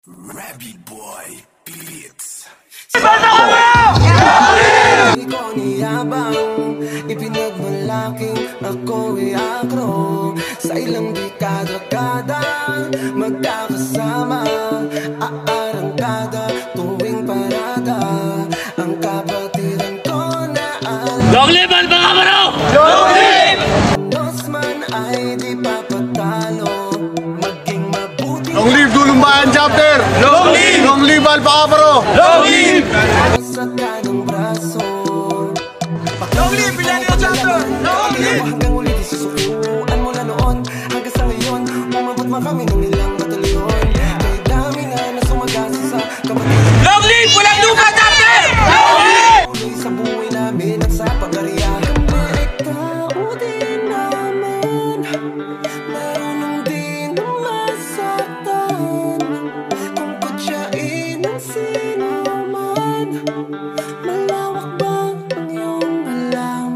Rabbit Boy Beats. Di ko niyabang, ipinagmalaking ako'y agro. Sa ilang dekada-kada, magkakasama, aarangkada, tuwing parada. Ang kapatiran ko na Long live Alpacabro! Long live! Nos man ay di papatalo, maging mabuti. Long live Dulumbayan Chapter! Long live! Long live Alpacabro! Long live! Sa kanang braso, Long live Milenio Chapter! Long live! hanggang uli di susukuan mo na noon. Hanggang sa ngayon, umabot man kami ng ilang batalyon. Kay dami nga na sumagasa sa kapatiran. Long live! Walang lupa chapter! Long live! Tuloy sa buhay namin at sa pag-ariya. Ikaw din namin, marunong din na masaktan. Kung kutsain ang sino man, malawak ba ang iyong alam?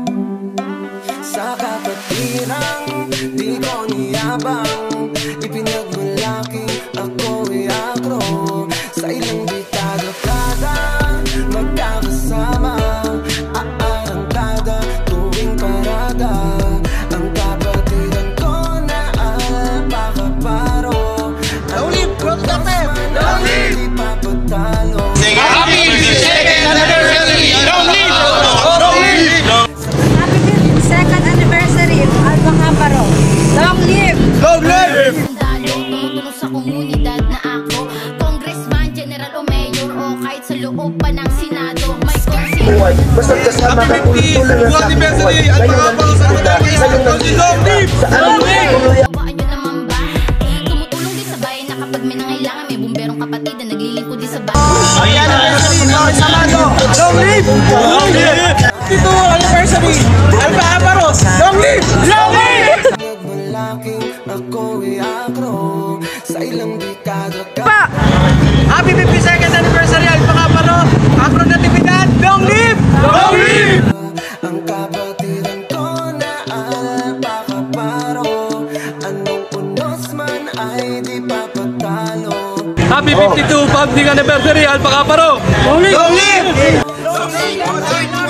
Sa kapatirang di ko niyabang, ipinagmalaki ako'y agro. Sa ilang dekada-kada, magkakasama, aarangkada, tuwing parada. Ang kapatiran ko na Alpacabro. Long live Growth Chapter! Long live! Di papatalo. Happy 52nd anniversary! Long live! Long live! Happy 52nd anniversary of Alpacabro. Long live! Long live! Dalo, tumutulong sa komunidad na ako Congressman, General o Mayor o kahit sa loob pa ng Senado. May buhay. Basta't kasama ka tulong-tulungan sa aking buhay. Ngayon nandito na, ngayon nandito na. Sa anong tuloy Gawaan nyo naman ba? Tumutulong din sa bayan na kapag may nangailangan, may bumberong kapatid na naglilingkod din sa bayan. Ayan ang anniversary! Samado! Long live! Long live! Ito ang anniversary! Alpacabro! Long live! Long live! Nagmalaking ako'y agro. Sa ilang dekada-kada. Happy 52nd anniversary Alpacabro! Agro Natividad! Long live! Long live! Ang kapatiran ko na Alpacabro. Anong unos man ay di papatalo. Happy 52 founding anniversary Alpacabro! Long live! Long live! Long live!